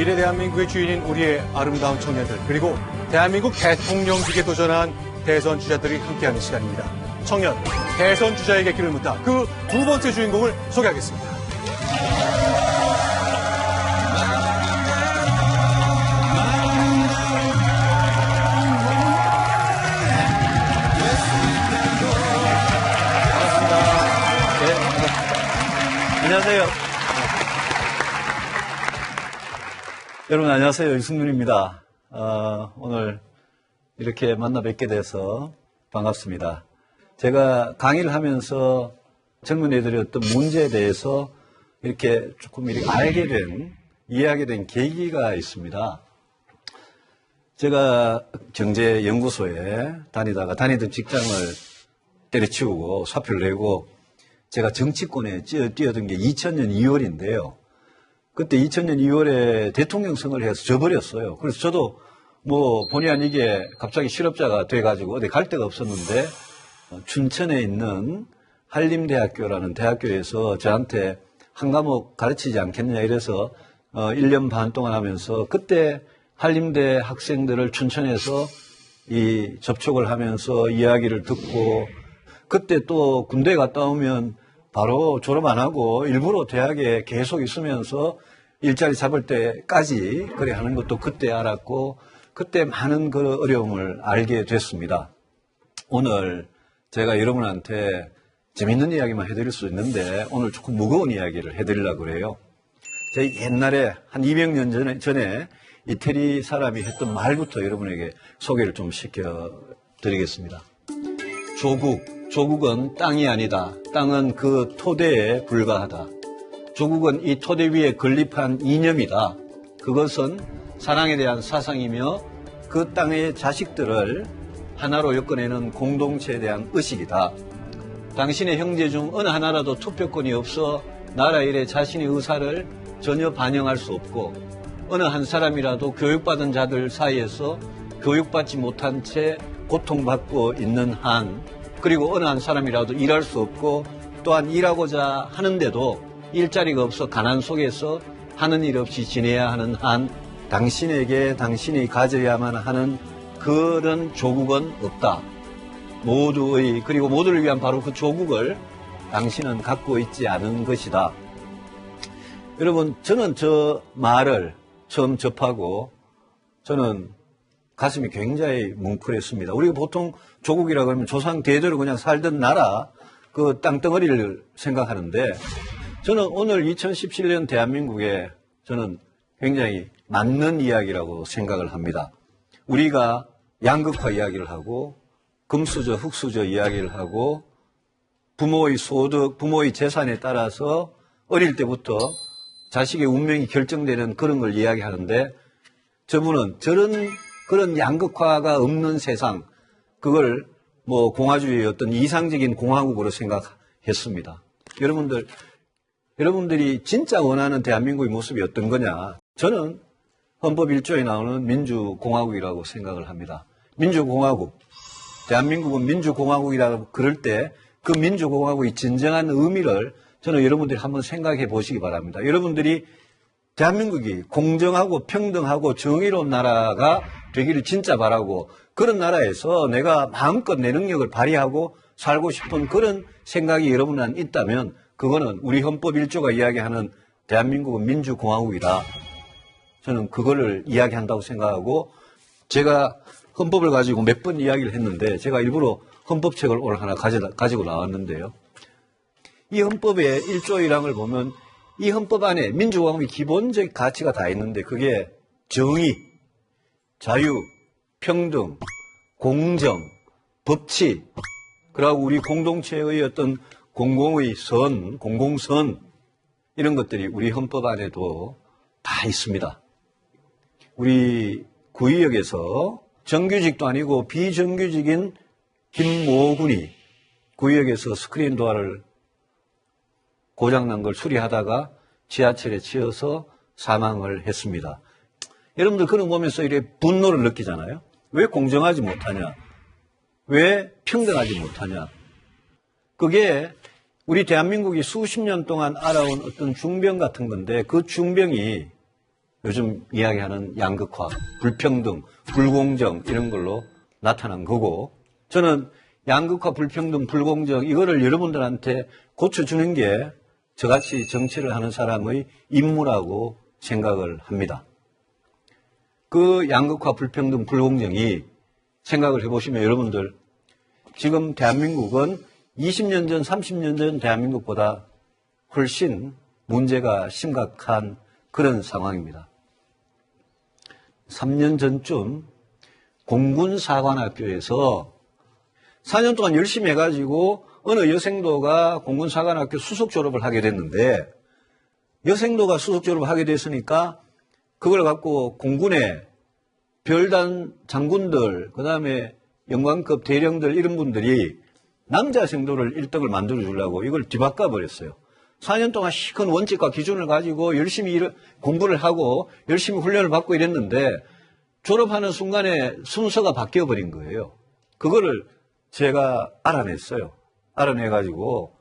미래 대한민국의 주인인 우리의 아름다운 청년들, 그리고 대한민국 대통령직에 도전한 대선 주자들이 함께하는 시간입니다. 청년, 대선 주자에게 길을 묻다. 그 두 번째 주인공을 소개하겠습니다. 안녕하세요. 여러분 안녕하세요. 유승윤입니다. 오늘 이렇게 만나 뵙게 돼서 반갑습니다. 제가 강의를 하면서 젊은 애들의 어떤 문제에 대해서 이렇게 조금 알게 된, 이해하게 된 계기가 있습니다. 제가 경제연구소에 다니던 직장을 때려치우고 사표를 내고 제가 정치권에 뛰어든 게 2000년 2월인데요. 그때 2000년 2월에 대통령 선거를 해서 져버렸어요. 그래서 저도 본의 아니게 갑자기 실업자가 돼가지고 어디 갈 데가 없었는데 춘천에 있는 한림대학교라는 대학교에서 저한테 한 과목 가르치지 않겠느냐 이래서 1년 반 동안 하면서 그때 한림대 학생들을 춘천에서 접촉을 하면서 이야기를 듣고 그때 또 군대 갔다 오면 바로 졸업 안 하고 일부러 대학에 계속 있으면서 일자리 잡을 때까지 그래 하는 것도 그때 알았고 그때 많은 그 어려움을 알게 됐습니다. 오늘 제가 여러분한테 재밌는 이야기만 해드릴 수 있는데 오늘 조금 무거운 이야기를 해드리려고 그래요. 제가 옛날에 한 200년 전에 이태리 사람이 했던 말부터 여러분에게 소개를 좀 시켜드리겠습니다. 조국은 땅이 아니다. 땅은 그 토대에 불과하다. 조국은 이 토대 위에 건립한 이념이다. 그것은 사랑에 대한 사상이며 그 땅의 자식들을 하나로 엮어내는 공동체에 대한 의식이다. 당신의 형제 중 어느 하나라도 투표권이 없어 나라 일에 자신의 의사를 전혀 반영할 수 없고 어느 한 사람이라도 교육받은 자들 사이에서 교육받지 못한 채 고통받고 있는 한 그리고 어느 한 사람이라도 일할 수 없고 또한 일하고자 하는데도 일자리가 없어 가난 속에서 하는 일 없이 지내야 하는 한 당신에게 당신이 가져야만 하는 그런 조국은 없다. 그리고 모두를 위한 바로 그 조국을 당신은 갖고 있지 않은 것이다. 여러분, 저는 저 말을 처음 접하고 저는 가슴이 굉장히 뭉클했습니다. 우리가 보통 조국이라고 하면 조상 대대로 그냥 살던 나라, 그 땅덩어리를 생각하는데 저는 오늘 2017년 대한민국에 저는 굉장히 맞는 이야기라고 생각을 합니다. 우리가 양극화 이야기를 하고 금수저, 흙수저 이야기를 하고 부모의 소득, 부모의 재산에 따라서 어릴 때부터 자식의 운명이 결정되는 그런 걸 이야기하는데 저분은 그런 양극화가 없는 세상, 그걸 공화주의의 어떤 이상적인 공화국으로 생각했습니다. 여러분들이 진짜 원하는 대한민국의 모습이 어떤 거냐? 저는 헌법 1조에 나오는 민주공화국이라고 생각을 합니다. 민주공화국. 대한민국은 민주공화국이라고 그럴 때 그 민주공화국의 진정한 의미를 저는 여러분들이 한번 생각해 보시기 바랍니다. 여러분들이 대한민국이 공정하고 평등하고 정의로운 나라가 되기를 진짜 바라고 그런 나라에서 내가 마음껏 내 능력을 발휘하고 살고 싶은 그런 생각이 여러분한테 있다면 그거는 우리 헌법 1조가 이야기하는 대한민국은 민주공화국이다. 저는 그거를 이야기한다고 생각하고 제가 헌법을 가지고 몇 번 이야기를 했는데 제가 일부러 헌법책을 오늘 하나 가지고 나왔는데요. 이 헌법의 1조 1항을 보면 이 헌법 안에 민주공화국의 기본적 가치가 다 있는데 그게 정의, 자유, 평등, 공정, 법치, 그리고 우리 공동체의 어떤 공공의 선, 공공선 이런 것들이 우리 헌법 안에도 다 있습니다. 우리 구의역에서 정규직도 아니고 비정규직인 김모군이 구의역에서 스크린 도어를 고장난 걸 수리하다가 지하철에 치여서 사망을 했습니다. 여러분들 그런 거 보면서 이렇게 분노를 느끼잖아요. 왜 공정하지 못하냐? 왜 평등하지 못하냐? 그게 우리 대한민국이 수십 년 동안 알아온 어떤 중병 같은 건데 그 중병이 요즘 이야기하는 양극화, 불평등, 불공정 이런 걸로 나타난 거고 저는 양극화, 불평등, 불공정 이거를 여러분들한테 고쳐주는 게 저같이 정치를 하는 사람의 임무라고 생각을 합니다. 그 양극화, 불평등, 불공정이 생각을 해보시면 여러분들 지금 대한민국은 20년 전, 30년 전 대한민국보다 훨씬 문제가 심각한 그런 상황입니다. 3년 전쯤 공군사관학교에서 4년 동안 열심히 해가지고 어느 여생도가 공군사관학교 수석 졸업을 하게 됐는데 여생도가 수석 졸업을 하게 됐으니까 그걸 갖고 공군의 별단 장군들 그다음에 영관급 대령들 이런 분들이 남자 생도를 1등을 만들어 주려고 이걸 뒤바꿔 버렸어요. 4년 동안 시큰 원칙과 기준을 가지고 열심히 공부를 하고 열심히 훈련을 받고 이랬는데 졸업하는 순간에 순서가 바뀌어 버린 거예요. 그거를 제가 알아냈어요. 알아내가지고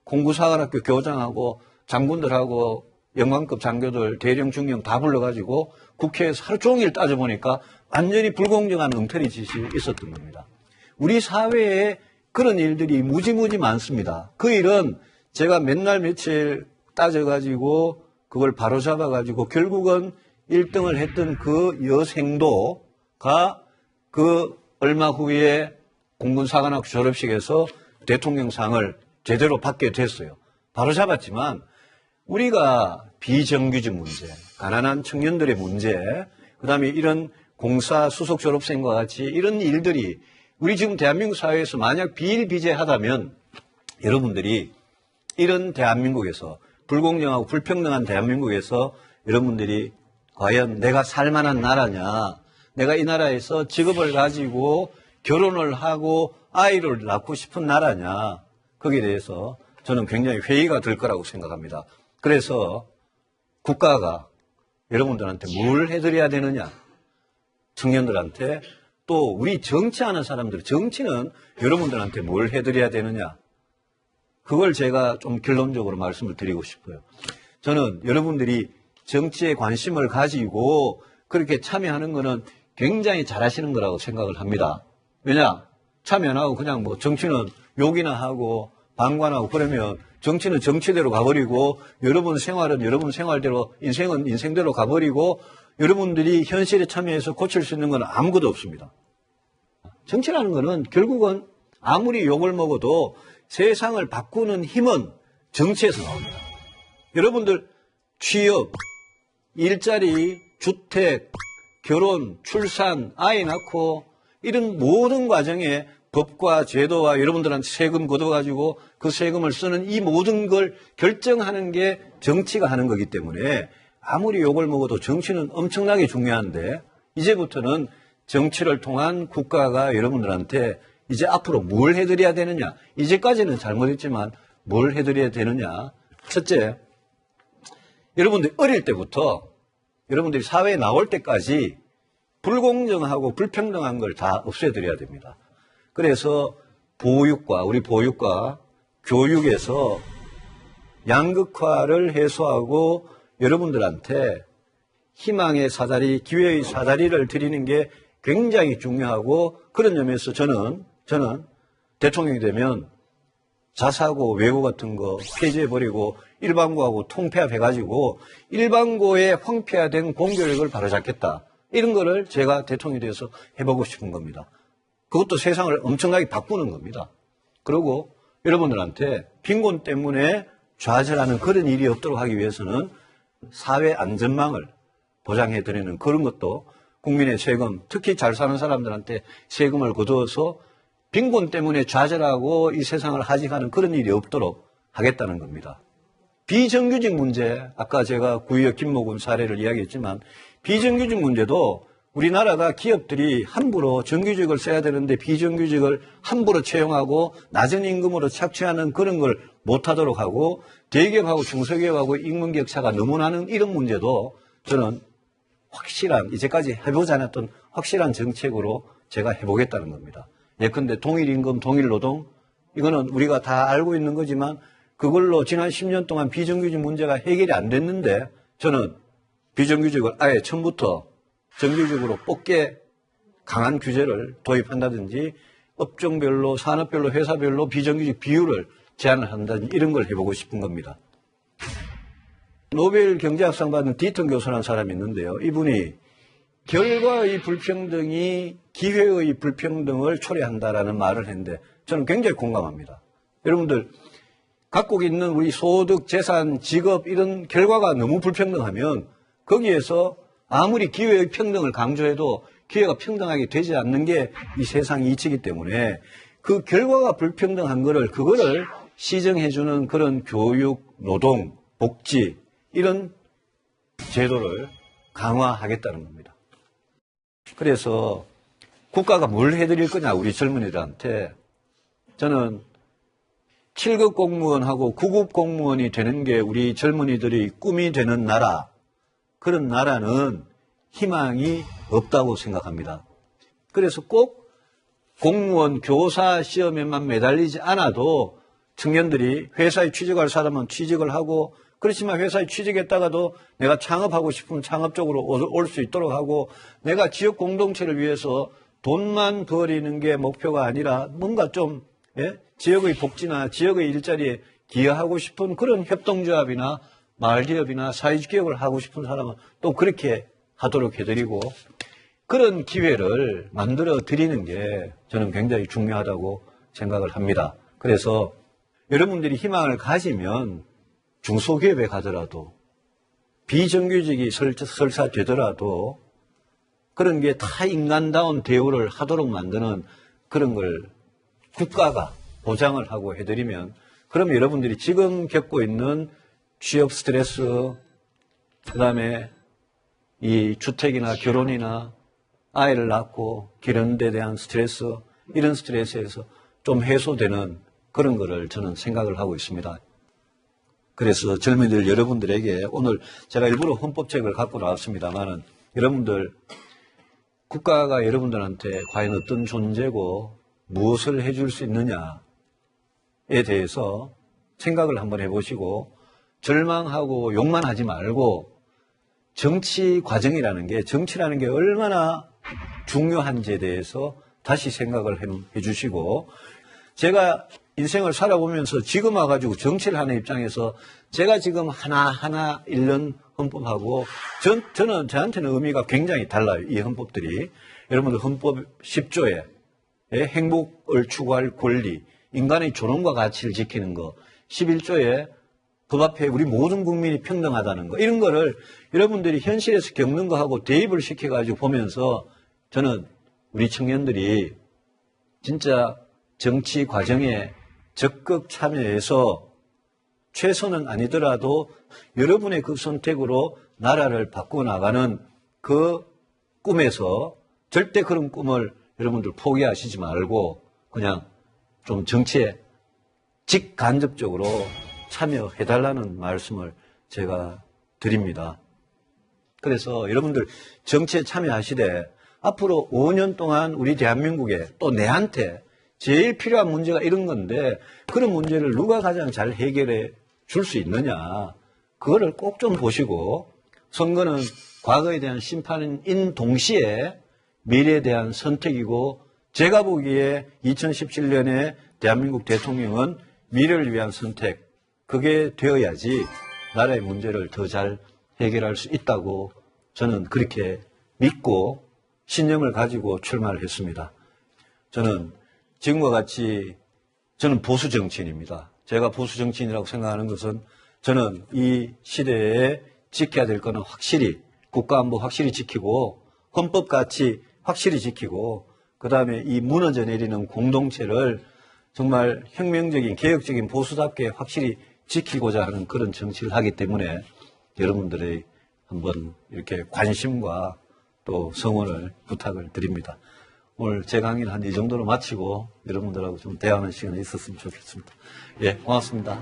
공군사관학교 교장하고 장군들하고 영관급 장교들 대령 중령 다 불러가지고 국회에서 하루 종일 따져보니까 완전히 불공정한 엉터리 짓이 있었던 겁니다. 우리 사회에 그런 일들이 무지무지 많습니다. 그 일은 제가 맨날 며칠 따져가지고 그걸 바로잡아가지고 결국은 1등을 했던 그 여생도가 그 얼마 후에 공군사관학교 졸업식에서 대통령상을 제대로 받게 됐어요. 바로잡았지만 우리가 비정규직 문제, 가난한 청년들의 문제, 그다음에 이런 공사 수석 졸업생과 같이 이런 일들이 우리 지금 대한민국 사회에서 만약 비일비재하다면 여러분들이 이런 대한민국에서 불공정하고 불평등한 대한민국에서 여러분들이 과연 내가 살만한 나라냐, 내가 이 나라에서 직업을 가지고 결혼을 하고 아이를 낳고 싶은 나라냐, 거기에 대해서 저는 굉장히 회의가 될 거라고 생각합니다. 그래서 국가가 여러분들한테 뭘 해드려야 되느냐, 청년들한테 또 우리 정치하는 사람들, 정치는 여러분들한테 뭘 해드려야 되느냐, 그걸 제가 좀 결론적으로 말씀을 드리고 싶어요. 저는 여러분들이 정치에 관심을 가지고 그렇게 참여하는 거는 굉장히 잘하시는 거라고 생각을 합니다. 왜냐? 참여 안 하고 그냥 뭐 정치는 욕이나 하고 방관하고 그러면 정치는 정치대로 가버리고 여러분 생활은 여러분 생활대로 인생은 인생대로 가버리고 여러분들이 현실에 참여해서 고칠 수 있는 건 아무것도 없습니다. 정치라는 거는 결국은 아무리 욕을 먹어도 세상을 바꾸는 힘은 정치에서 나옵니다. 여러분들 취업, 일자리, 주택, 결혼, 출산, 아이 낳고 이런 모든 과정에 법과 제도와 여러분들한테 세금 걷어가지고 그 세금을 쓰는 이 모든 걸 결정하는 게 정치가 하는 거기 때문에 아무리 욕을 먹어도 정치는 엄청나게 중요한데 이제부터는 정치를 통한 국가가 여러분들한테 이제 앞으로 뭘 해드려야 되느냐. 이제까지는 잘못했지만 뭘 해드려야 되느냐. 첫째, 여러분들이 어릴 때부터 여러분들이 사회에 나올 때까지 불공정하고 불평등한 걸 다 없애드려야 됩니다. 그래서 우리 보육과 교육에서 양극화를 해소하고 여러분들한테 희망의 사다리, 기회의 사다리를 드리는 게 굉장히 중요하고 그런 점에서 저는 대통령이 되면 자사고, 외고 같은 거 폐지해버리고 일반고하고 통폐합해가지고 일반고의 황폐화된 공교육을 바로잡겠다. 이런 거를 제가 대통령이 돼서 해보고 싶은 겁니다. 그것도 세상을 엄청나게 바꾸는 겁니다. 그리고 여러분들한테 빈곤 때문에 좌절하는 그런 일이 없도록 하기 위해서는 사회 안전망을 보장해드리는 그런 것도 국민의 세금, 특히 잘 사는 사람들한테 세금을 거두어서 빈곤 때문에 좌절하고 이 세상을 하직하는 그런 일이 없도록 하겠다는 겁니다. 비정규직 문제, 아까 제가 9.25 김모군 사례를 이야기했지만 비정규직 문제도 우리나라가 기업들이 함부로 정규직을 써야 되는데 비정규직을 함부로 채용하고 낮은 임금으로 착취하는 그런 걸 못하도록 하고 대기업하고 중소기업하고 임금 격차가 너무 나는 이런 문제도 저는 확실한, 이제까지 해보지 않았던 확실한 정책으로 제가 해보겠다는 겁니다. 예컨대 동일임금, 동일노동, 이거는 우리가 다 알고 있는 거지만 그걸로 지난 10년 동안 비정규직 문제가 해결이 안 됐는데 저는 비정규직을 아예 처음부터 정규직으로 뽑게 강한 규제를 도입한다든지 업종별로 산업별로 회사별로 비정규직 비율을 제한을 한다든지 이런 걸 해보고 싶은 겁니다. 노벨 경제학상 받은 디턴 교수라는 사람이 있는데요. 이분이 결과의 불평등이 기회의 불평등을 초래한다라는 말을 했는데 저는 굉장히 공감합니다. 여러분들 각국 있는 우리 소득, 재산, 직업 이런 결과가 너무 불평등하면 거기에서 아무리 기회의 평등을 강조해도 기회가 평등하게 되지 않는 게 이 세상 이치이기 때문에 그 결과가 불평등한 그거를 시정해주는 그런 교육, 노동, 복지 이런 제도를 강화하겠다는 겁니다. 그래서 국가가 뭘 해드릴 거냐 우리 젊은이들한테 저는 7급 공무원하고 9급 공무원이 되는 게 우리 젊은이들이 꿈이 되는 나라 그런 나라는 희망이 없다고 생각합니다. 그래서 꼭 공무원, 교사 시험에만 매달리지 않아도 청년들이 회사에 취직할 사람은 취직을 하고 그렇지만 회사에 취직했다가도 내가 창업하고 싶으면 창업 쪽으로 올 수 있도록 하고 내가 지역 공동체를 위해서 돈만 벌이는 게 목표가 아니라 뭔가 좀 지역의 복지나 지역의 일자리에 기여하고 싶은 그런 협동조합이나 마을기업이나 사회기업을 하고 싶은 사람은 또 그렇게 하도록 해드리고 그런 기회를 만들어 드리는 게 저는 굉장히 중요하다고 생각을 합니다. 그래서 여러분들이 희망을 가지면 중소기업에 가더라도 비정규직이 설사 되더라도 그런 게 다 인간다운 대우를 하도록 만드는 그런 걸 국가가 보장을 하고 해드리면 그럼 여러분들이 지금 겪고 있는 취업 스트레스 그다음에 이 주택이나 결혼이나 아이를 낳고 기르는 데 대한 스트레스 이런 스트레스에서 좀 해소되는 그런 거를 저는 생각을 하고 있습니다. 그래서 젊은이들 여러분들에게 오늘 제가 일부러 헌법책을 갖고 나왔습니다만은 여러분들 국가가 여러분들한테 과연 어떤 존재고 무엇을 해줄 수 있느냐에 대해서 생각을 한번 해보시고 절망하고 욕만 하지 말고 정치 과정이라는 게 정치라는 게 얼마나 중요한지에 대해서 다시 생각을 해주시고 제가 인생을 살아보면서 지금 와가지고 정치를 하는 입장에서 제가 지금 하나하나 읽는 헌법하고 저는 저한테는 의미가 굉장히 달라요. 이 헌법들이. 여러분들 헌법 10조에 행복을 추구할 권리, 인간의 존엄과 가치를 지키는 거 11조에 법 앞에 우리 모든 국민이 평등하다는 거 이런 거를 여러분들이 현실에서 겪는 거하고 대입을 시켜가지고 보면서 저는 우리 청년들이 진짜 정치 과정에 적극 참여해서 최선은 아니더라도 여러분의 그 선택으로 나라를 바꿔나가는 그 꿈에서 절대 그런 꿈을 여러분들 포기하시지 말고 그냥 좀 정치에 직간접적으로 참여해달라는 말씀을 제가 드립니다. 그래서 여러분들 정치에 참여하시되 앞으로 5년 동안 우리 대한민국에 또 내한테 제일 필요한 문제가 이런 건데 그런 문제를 누가 가장 잘 해결해 줄 수 있느냐 그거를 꼭 좀 보시고 선거는 과거에 대한 심판인 동시에 미래에 대한 선택이고 제가 보기에 2017년에 대한민국 대통령은 미래를 위한 선택 그게 되어야지 나라의 문제를 더 잘 해결할 수 있다고 저는 그렇게 믿고 신념을 가지고 출마를 했습니다. 저는 지금과 같이 저는 보수 정치인입니다. 제가 보수 정치인이라고 생각하는 것은 저는 이 시대에 지켜야 될 거는 확실히 국가안보 확실히 지키고 헌법 가치 확실히 지키고 그다음에 이 무너져 내리는 공동체를 정말 혁명적인 개혁적인 보수답게 확실히 지키고자 하는 그런 정치를 하기 때문에 여러분들의 한번 이렇게 관심과 또 성원을 부탁을 드립니다. 오늘 제 강의는 한 이 정도로 마치고 여러분들하고 좀 대화하는 시간이 있었으면 좋겠습니다. 예, 고맙습니다.